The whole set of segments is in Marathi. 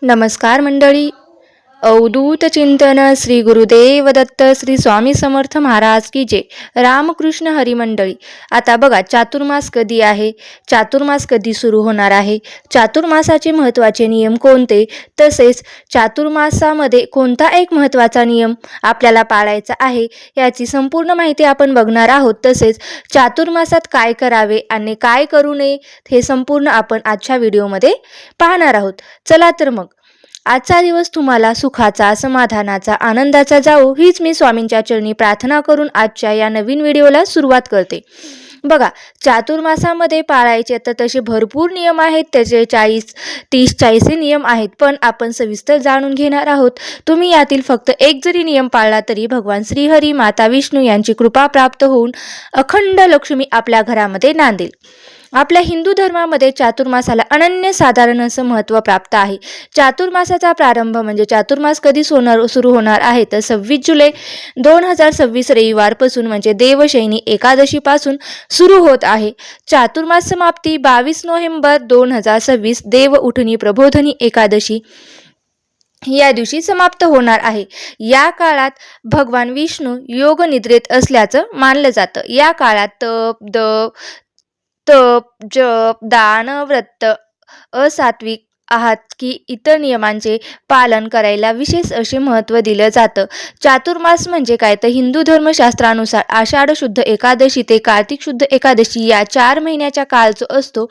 नमस्कार मंडळी. अवधूत चिंतन श्री गुरुदेव दत्त श्री स्वामी समर्थ महाराज की जय. रामकृष्ण हरी मंडळी. आता बघा, चातुर्मास कधी आहे, चातुर्मास कधी सुरू होणार आहे, चातुर्मासाचे महत्त्वाचे नियम कोणते, तसेच चातुर्मासामध्ये कोणता एक महत्त्वाचा नियम आपल्याला पाळायचा आहे याची संपूर्ण माहिती आपण बघणार आहोत. तसेच चातुर्मासात काय करावे आणि काय करू नये हे संपूर्ण आपण आजच्या व्हिडिओमध्ये पाहणार आहोत. चला तर मग आजचा दिवस तुम्हाला सुखाचा, समाधानाचा, आनंदाचा जावो हीच मी स्वामींच्या चरणी प्रार्थना करून आजच्या या नवीन व्हिडिओला सुरुवात करते. बघा, चातुर्मासामध्ये पाळायचे तर तसे भरपूर नियम आहेत. त्याचे 30-40 नियम आहेत, पण आपण सविस्तर जाणून घेणार आहोत. तुम्ही यातील फक्त एक जरी नियम पाळला तरी भगवान श्रीहरी, माता विष्णू यांची कृपा प्राप्त होऊन अखंड लक्ष्मी आपल्या घरामध्ये नांदेल. आपल्या हिंदू धर्मामध्ये चातुर्मासाला अनन्यसाधारण असं महत्त्व प्राप्त आहे. चातुर्मासाचा प्रारंभ म्हणजे चातुर्मास कधी सुरू होणार आहे तर 26 जुलै 2026 रविवारपासून म्हणजे देवशयनी एकादशीपासून सुरू होत आहे. चातुर्मास समाप्ती 22 नोव्हेंबर 2026 देव उठणी प्रबोधनी एकादशी या दिवशी समाप्त होणार आहे. या काळात भगवान विष्णू योग निद्रेत असल्याचं मानलं जातं. या काळात तप, जप, दान, व्रत, असात्विक आहात की इतर नियमांचे पालन करायला विशेष असे महत्त्व दिलं जातं. चातुर्मास म्हणजे काय तर हिंदू धर्मशास्त्रानुसार आषाढ शुद्ध एकादशी ते कार्तिक शुद्ध एकादशी या 4 महिन्याचा काळ जो असतो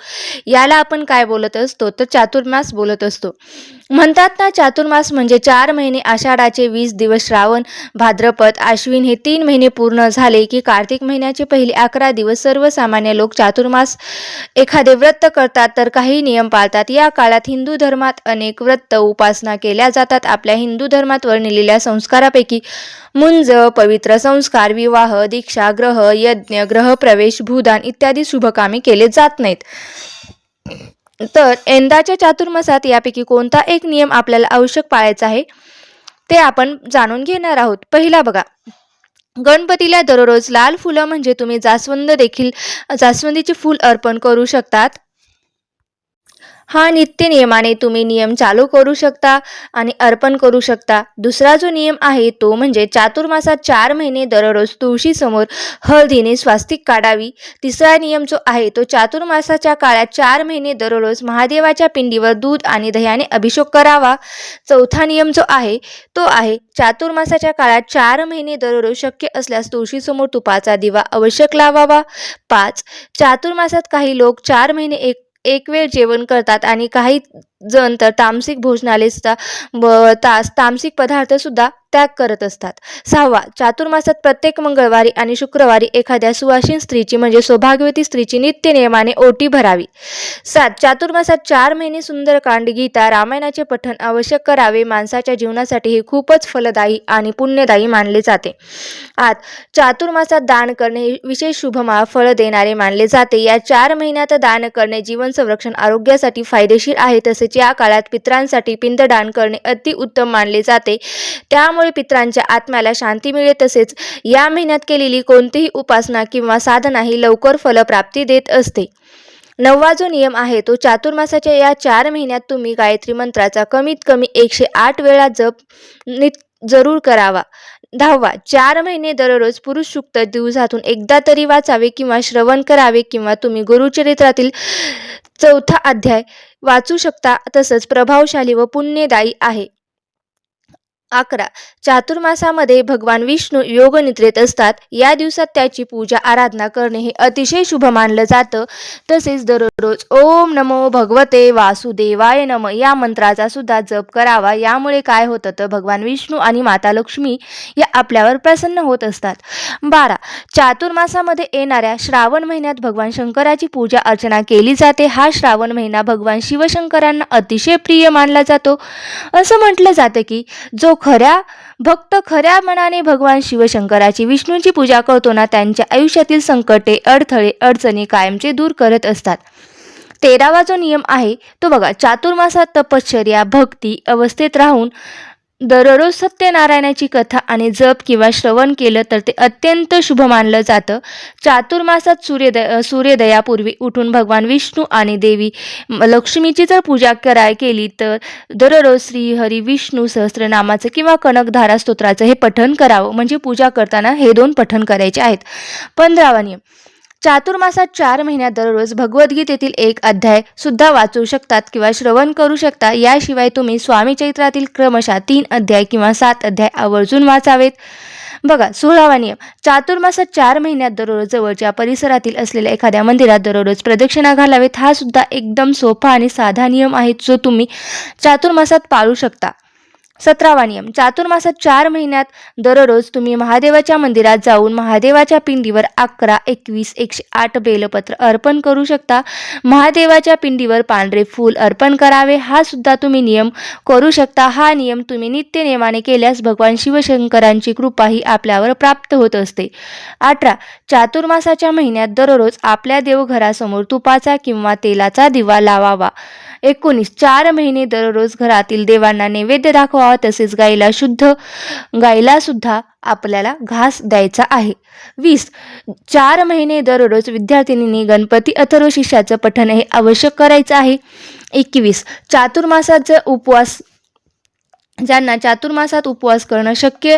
याला आपण काय बोलत असतो तर चातुर्मास बोलत असतो. म्हणतात ना, चातुर्मास म्हणजे 4 महिने, आषाढाचे 20 दिवस, श्रावण, भाद्रपद, आश्विन हे 3 महिने पूर्ण झाले की कार्तिक महिन्याचे पहिले 11 दिवस. सर्वसामान्य लोक चातुर्मास एखादे व्रत करतात तर काही नियम पाळतात. या काळात हिंदू धर्मात अनेक व्रत उपासना केल्या जातात. आपल्या हिंदू धर्मात वर्णिलेल्या संस्कारापैकी मुंज, पवित्र संस्कार, विवाह, दीक्षा, ग्रह यज्ञ, ग्रहप्रवेश, भूदान इत्यादी शुभकामी केले जात नाहीत. तर यंदाच्या चातुर्मासात यापैकी कोणता एक नियम आपल्याला आवश्यक पाळायचा आहे ते आपण जाणून घेणार आहोत. पहिला बघा, गणपतीला दररोज लाल फुलं म्हणजे तुम्ही जास्वंदीचे फूल अर्पण करू शकतात. हा नित्य नियमाने तुम्ही नियम चालू करू शकता आणि अर्पण करू शकता. दुसरा जो नियम आहे तो म्हणजे चातुर्मासात 4 महिने दररोज तुळशी समोर हळदीने स्वास्तिक काढावी. तिसरा नियम जो आहे तो चातुर्मासाच्या काळात 4 महिने दररोज महादेवाच्या पिंडीवर दूध आणि दह्याने अभिषेक करावा. चौथा नियम जो आहे तो आहे चातुर्मासाच्या काळात 4 महिने दररोज शक्य असल्यास तुळशीसमोर तुपाचा दिवा आवश्यक लावावा. 5. चातुर्मासात काही लोक 4 महिने एक वेळ जेवण करतात आणि काही जण तर तामसिक भोजनालय तामसिक पदार्थ सुद्धा त्याग करत असतात. 6. चातुर्मासात प्रत्येक मंगळवारी आणि शुक्रवारी एखाद्या सुवासिन स्त्रीची म्हणजे सौभाग्यवती स्त्रीची नित्य नियमाने ओटी भरावी. 7. चातुर्मासात 4 महिने सुंदरकांड, गीता, रामायणाचे पठण आवश्यक करावे. माणसाच्या जीवनासाठी हे खूपच फलदायी आणि पुण्यदायी मानले जाते. 8. चातुर्मासात दान करणे विशेष शुभमा फळ देणारे मानले जाते. या 4 महिन्यात दान करणे जीवन संरक्षण आरोग्यासाठी फायदेशीर आहे. तसेच या काळात पितरांसाठी पिंडदान करणे अति उत्तम मानले जाते. त्यामुळे पितरांच्या आत्म्याला शांती मिळते. तसेच या महिन्यात केलेली कोणतीही उपासना किंवा साधना ही लवकर फलप्राप्ती देत असते. 9वा जो नियम आहे तो चातुर्मासाच्या या 4 महिन्यात तुम्ही गायत्री मंत्राचा कमीत कमी 108 वेळा जप जरूर करावा. 10वा, 4 महिने दररोज पुरुष सूक्त दिवसातून एकदा तरी वाचावे किंवा श्रवण करावे किंवा तुम्ही गुरुचरित्रातील 4था अध्याय वाचू शकता. तसंच प्रभावशाली व पुण्यदायी आहे. 11. चातुर्मासामध्ये भगवान विष्णू योग निद्रेत असतात. या दिवसात त्याची पूजा आराधना करणे हे अतिशय शुभ मानलं जातं. तसेच दररोज ओम नमो भगवते वासुदेवाय नम या मंत्राचा सुद्धा जप करावा. यामुळे काय होतं तर भगवान विष्णू आणि माता लक्ष्मी या आपल्यावर प्रसन्न होत असतात. 12. चातुर्मासामध्ये येणाऱ्या श्रावण महिन्यात भगवान शंकराची पूजा अर्चना केली जाते. हा श्रावण महिना भगवान शिवशंकरांना अतिशय प्रिय मानला जातो. असं म्हटलं जातं की जो भक्त खऱ्या मनाने भगवान शिवशंकराची विष्णूंची पूजा करतो ना, त्यांच्या आयुष्यातील संकटे, अडथळे, अडचणी कायमचे दूर करत असतात. 13वा जो नियम आहे तो बघा, चातुर्मासात तपश्चर्या, भक्ती अवस्थेत राहून दररोज सत्यनारायणाची कथा आणि जप किंवा श्रवण केलं तर ते अत्यंत शुभ मानलं जातं. चातुर्मासात सूर्योदयापूर्वी उठून भगवान विष्णू आणि देवी लक्ष्मीची जर पूजा केली तर दररोज श्री हरी विष्णू सहस्त्रनामाचं किंवा कनकधारा स्तोत्राचं हे पठण करावं. म्हणजे पूजा करताना हे 2 पठण करायचे आहेत. 15वा नियम. चातुर्मासात 4 महिन्यात दररोज भगवद्गीतेतील एक अध्याय सुद्धा वाचू शकतात किंवा श्रवण करू शकता. याशिवाय तुम्ही स्वामी चरित्रातील क्रमशः 3 अध्याय किंवा 7 अध्याय आवर्जून वाचावेत. बघा 16वा नियम. चातुर्मासात 4 महिन्यात दररोज जवळच्या परिसरातील असलेल्या एखाद्या मंदिरात दररोज प्रदक्षिणा घालावेत. हा सुद्धा एकदम सोपा आणि साधा नियम आहे जो तुम्ही चातुर्मासात पाळू शकता. 17वा नियम. चातुर्मासात 4 महिन्यात दररोज तुम्ही महादेवाच्या मंदिरात जाऊन महादेवाच्या पिंडीवर 11, 21, 108 बेलपत्र अर्पण करू शकता. महादेवाच्या पिंडीवर पांढरे फूल अर्पण करावे. हा सुद्धा तुम्ही नियम करू शकता. हा नियम तुम्ही नित्यनेमाने केल्यास भगवान शिवशंकरांची कृपा ही आपल्यावर प्राप्त होत असते. 18. चातुर्मासाच्या महिन्यात दररोज आपल्या देवघरासमोर तुपाचा किंवा तेलाचा दिवा लावावा. 19. 4 महिने दररोज घरातील देवांना नैवेद्य दाखवावा. तसेच गाईला सुद्धा आपल्याला घास द्यायचा आहे. 20. 4 महिने दररोज विद्यार्थिनींनी गणपती अथर्वशीर्षाचं पठण हे आवश्यक करायचं आहे. 21. ज्यांना चातुर्मासात उपवास करणं शक्य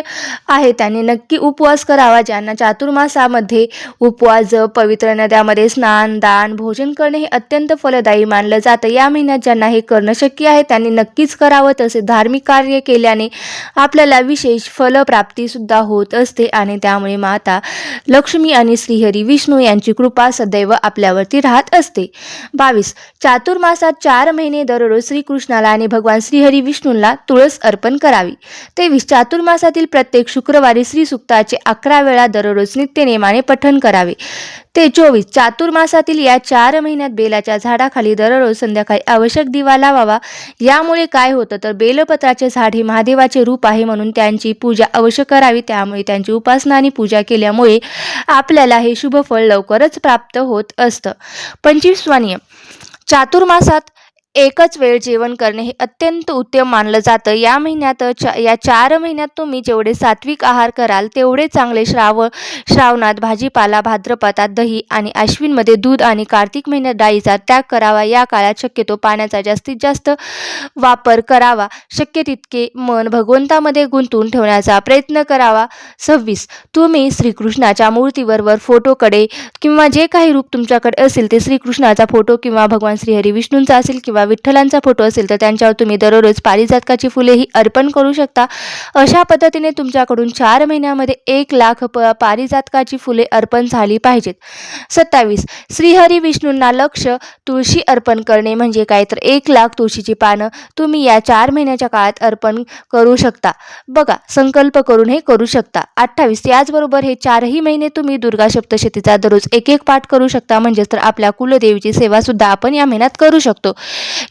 आहे त्यांनी नक्की उपवास करावा. ज्यांना चातुर्मासामध्ये उपवास, जप, पवित्र नद्यामध्ये स्नान, दान, भोजन करणे हे अत्यंत फलदायी मानलं जातं. या महिन्यात ज्यांना हे करणं शक्य आहे त्यांनी नक्कीच करावं. तसे धार्मिक कार्य केल्याने आपल्याला विशेष फलप्राप्ती सुद्धा होत असते आणि त्यामुळे माता लक्ष्मी आणि श्रीहरी विष्णू यांची कृपा सदैव आपल्यावरती राहत असते. 22. चातुर्मासात 4 महिने दररोज श्रीकृष्णाला आणि भगवान श्रीहरी विष्णूंना तुळस अर्पण करावी. 23. चातुर्मासातील प्रत्येक शुक्रवारी श्री सुक्ताचे 11 वेळा दररोज नित्यनेमाने पठण करावे. 24. चातुर्मासातील या 4 महिन्यात बेलाच्या झाडाखाली दररोज संध्याकाळी आवश्यक दिवा लावावा. यामुळे काय होतं तर बेलपत्राचे झाड हे महादेवाचे रूप आहे म्हणून त्यांची पूजा अवश्य करावी. त्यामुळे त्यांची उपासना आणि पूजा केल्यामुळे आपल्याला हे शुभ फळ लवकरच प्राप्त होत असतं. 25वा नियम. चातुर्मासात एकच वेळ जेवण करणे हे अत्यंत उत्तम मानलं जातं. या 4 महिन्यात तुम्ही जेवढे सात्विक आहार कराल तेवढे चांगले. श्रावणात भाजीपाला, भाद्रपदात दही आणि आश्विनमध्ये दूध आणि कार्तिक महिन्यात डाळीचा त्याग करावा. या काळात शक्यतो पाण्याचा जास्तीत जास्त वापर करावा. शक्य तितके मन भगवंतामध्ये गुंतवून ठेवण्याचा प्रयत्न करावा. 26. तुम्ही श्रीकृष्णाच्या मूर्तीवर फोटोकडे किंवा जे काही रूप तुमच्याकडे असेल ते श्रीकृष्णाचा फोटो किंवा भगवान श्रीहरी विष्णूंचा असेल किंवा विठ्ठलांचा फोटो असेल तर त्यांच्यावर तुम्ही दररोज पारिजातकाची फुले ही अर्पण करू शकता. अशा पद्धतीने तुमच्याकडून 4 महिन्यामध्ये 1,00,000 पारिजातकाची फुले अर्पण झाली पाहिजेत. 27. श्रीहरी विष्णूंना तुळशी अर्पण करणे म्हणजे काय तर 1,00,000 तुळशीची पानं तुम्ही या 4 महिन्याच्या काळात अर्पण करू शकता. बघा संकल्प करून हे करू शकता. 28. याचबरोबर हे 4ही महिने तुम्ही दुर्गा सप्तशतीचा दररोज एक पाठ करू शकता. म्हणजेच तर आपल्या कुलदेवीची सेवा सुद्धा आपण या महिन्यात करू शकतो.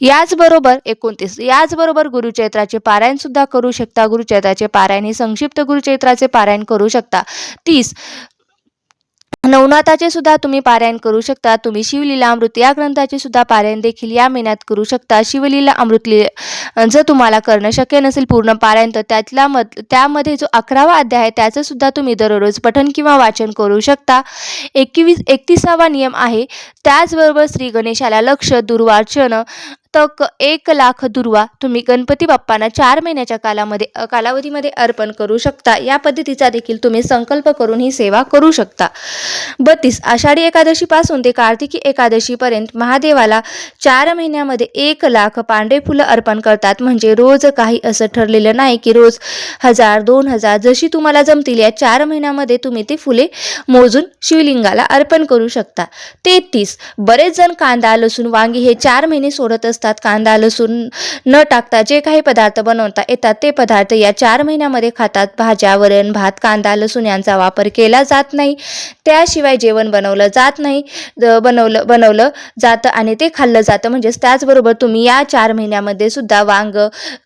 याचबरोबर 29. याचबरोबर गुरुचैत्राचे पारायण सुद्धा करू शकता. गुरुचैत्राचे पारायण हे संक्षिप्त गुरुचैत्राचे पारायण करू शकता. 30. नवनाथाचे सुद्धा तुम्ही पारायण करू शकता. तुम्ही शिवलीला अमृत या ग्रंथाचे सुद्धा पारायण देखील या महिन्यात करू शकता. शिवलीला अमृत जर तुम्हाला करणं शक्य नसेल पूर्ण पारायण तर त्यामध्ये जो 11वा अध्याय आहे त्याचं सुद्धा तुम्ही दररोज पठण किंवा वाचन करू शकता. 31वा नियम आहे. त्याचबरोबर श्री गणेशाला दुर्वाचन तक 1,00,000 दुर्वा तुम्ही गणपती बाप्पांना 4 महिन्याच्या कालावधीमध्ये अर्पण करू शकता. या पद्धतीचा देखील तुम्ही संकल्प करून ही सेवा करू शकता. 32. आषाढी एकादशीपासून ते कार्तिकी एकादशीपर्यंत महादेवाला 4 महिन्यामध्ये 1,00,000 पांढरे फुलं अर्पण करतात. म्हणजे रोज काही असं ठरलेलं नाही की रोज 1000, 2000 जशी तुम्हाला जमतील या 4 महिन्यामध्ये तुम्ही ते फुले मोजून शिवलिंगाला अर्पण करू शकता. 33. बरेच जण कांदा, लसूण, वांगी हे 4 महिने सोडत असतात. कांदा, लसूण न टाकता जे काही पदार्थ बनवता येतात ते पदार्थ या 4 महिन्यामध्ये खातात. भाज्या, वरण, भात, कांदा, लसूण यांचा वापर केला जात नाही. त्याशिवाय जेवण बनवलं जातं आणि ते खाल्लं जातं. म्हणजेच त्याचबरोबर तुम्ही या 4 महिन्यामध्ये सुद्धा वांग,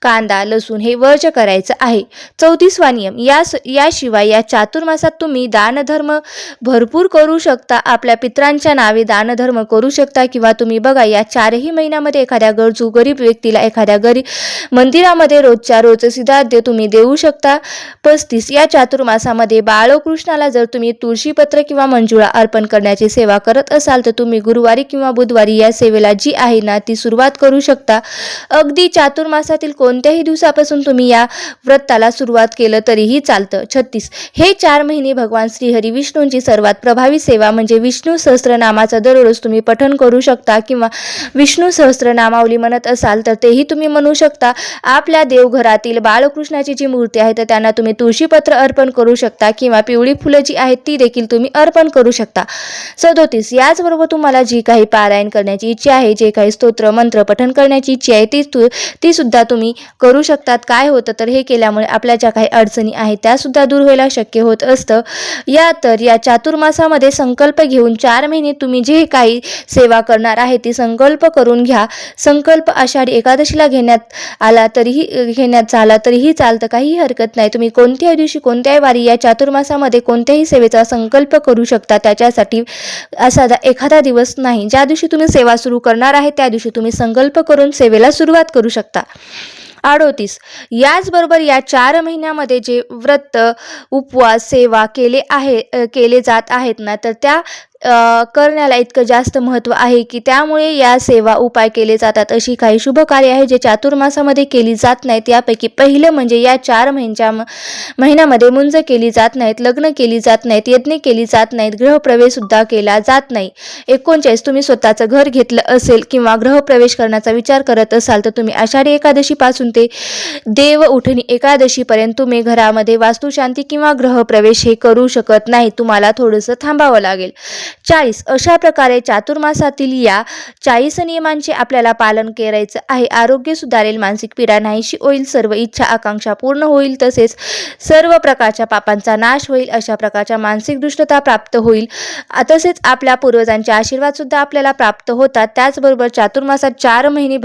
कांदा, लसूण हे वर्ज करायचं आहे. 34वा नियम. याशिवाय या चातुर्मासात तुम्ही दानधर्म भरपूर करू शकता. आपल्या पितरांच्या नावे दानधर्म करू शकता किंवा तुम्ही बघा या 4ही महिन्यामध्ये एखाद्या एखाद्या गरजू गरीब व्यक्तीला एखाद्या गरीब मंदिरामध्ये रोजच्या रोज सिद्धार्थ तुम्ही देऊ शकता. 35 या चातुर्मासामध्ये बाळकृष्णाला जर तुम्ही तुळशीपत्र किंवा मंजुळा अर्पण करण्याची सेवा करत असाल तर तुम्ही गुरुवारी किंवा बुधवारी या सेवेला जी आहे ना ती सुरुवात करू शकता. अगदी चातुर्मासातील कोणत्याही दिवसापासून तुम्ही या व्रताला सुरुवात केलं तरीही चालतं. 36 हे 4 महिने भगवान श्रीहरी विष्णूंची सर्वात प्रभावी सेवा म्हणजे विष्णू सहस्त्रनामाचं दररोज तुम्ही पठण करू शकता किंवा विष्णू सहस्त्रनामावली म्हणत असाल तर तेही तुम्ही म्हणू शकता. आपल्या देवघरातील बाळकृष्णाची जी मूर्ती आहे तर त्यांना तुम्ही तुळशीपत्र अर्पण करू शकता किंवा पिवळी फुलं जी आहेत ती देखील तुम्ही अर्पण करू शकता. 37 याचबरोबर तुम्हाला जी काही पारायण करण्याची इच्छा आहे, जे काही स्तोत्र मंत्र पठण करण्याची इच्छा आहे ती सुद्धा तुम्ही करू शकतात. काय होतं तर हे केल्यामुळे आपल्या ज्या काही अडचणी आहेत त्या सुद्धा दूर व्हायला शक्य होत असतं. या चातुर्मासामध्ये संकल्प घेऊन 4 महिने तुम्ही जे काही सेवा करणार आहे ती संकल्प करून घ्या. संकल्प आषाढी एकादशीला घेण्यात झाला तरीही चालतं, काहीही हरकत नाही. तुम्ही कोणत्याही दिवशी कोणत्याही वारी या चातुर्मासामध्ये कोणत्याही सेवेचा संकल्प करू शकता. त्याच्यासाठी असा एखादा दिवस नाही, ज्या दिवशी तुम्ही सेवा सुरू करणार आहे त्या दिवशी तुम्ही संकल्प करून सेवेला सुरुवात करू शकता. 38 याचबरोबर या 4 महिन्यामध्ये जे व्रत उपवास सेवा केले जात आहेत ना तर त्या करण्याला इतकं जास्त महत्त्व आहे की त्यामुळे या सेवा उपाय केले जातात. अशी काही शुभ कार्य आहे जे चातुर्मासामध्ये केली जात नाहीत. यापैकी पहिलं म्हणजे या 4 महिन्यामध्ये मुंज केली जात नाहीत, लग्न केली जात नाहीत, यज्ञ केली जात नाहीत, गृहप्रवेश सुद्धा केला जात नाही. 39 तुम्ही स्वतःचं घर घेतलं असेल किंवा गृहप्रवेश करण्याचा विचार करत असाल तर तुम्ही आषाढी एकादशीपासून ते देव उठणी एकादशीपर्यंत तुम्ही घरामध्ये वास्तुशांती किंवा गृहप्रवेश हे करू शकत नाही. तुम्हाला थोडंसं थांबावं लागेल. 40 अशा प्रकारे चातुर्मासातील या 40 नियमांचे आपल्याला पालन करायचं आहे. आरोग्य सुधारेल, मानसिक पीडा नाहीशी होईल, सर्व इच्छा आकांक्षा पूर्ण होईल, तसेच सर्व प्रकारच्या पापांचा नाश होईल. अशा प्रकारच्या मानसिक दृष्टता प्राप्त होईल. तसेच आपल्या पूर्वजांचे आशीर्वाद सुद्धा आपल्याला प्राप्त होतात. त्याचबरोबर चातुर्मासात 4 महिने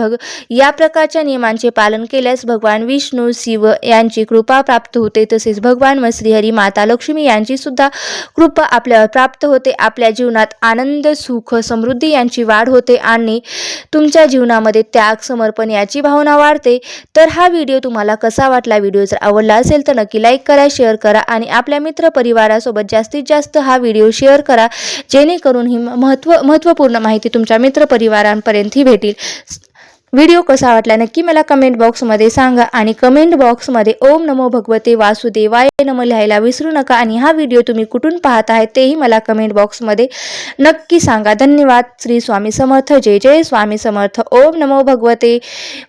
या प्रकारच्या नियमांचे पालन केल्यास भगवान विष्णू शिव यांची कृपा प्राप्त होते. तसेच भगवान व श्रीहरी माता लक्ष्मी यांची सुद्धा कृपा आपल्यावर प्राप्त होते. आपल्या जीवनात आनंद, सुख, समृद्धी यांची वाढ होते आणि तुमच्या जीवनामध्ये त्याग, समर्पण याची भावना वाढते. तर हा व्हिडिओ तुम्हाला कसा वाटला? व्हिडिओ जर आवडला असेल तर नक्की लाईक करा, शेअर करा आणि आपल्या मित्र परिवारासोबत जास्तीत जास्त हा व्हिडिओ शेअर करा, जेणेकरून ही महत्त्वपूर्ण माहिती तुमच्या मित्र परिवारांपर्यंत भेटेल. व्हिडिओ कसा वाटला नक्की मला कमेंट बॉक्समध्ये सांगा आणि कमेंट बॉक्समध्ये ओम नमो भगवते वासुदेवाय नमः लिहायला विसरू नका. आणि हा व्हिडिओ तुम्ही कुठून पाहत आहे तेही मला कमेंट बॉक्समध्ये नक्की सांगा. धन्यवाद. श्री स्वामी समर्थ. जय जय स्वामी समर्थ. ओम नमो भगवते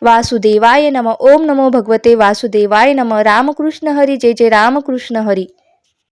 वासुदेवाय नमः. ओम नमो भगवते वासुदेवाय नमः. रामकृष्ण हरी. जय जय रामकृष्ण हरी.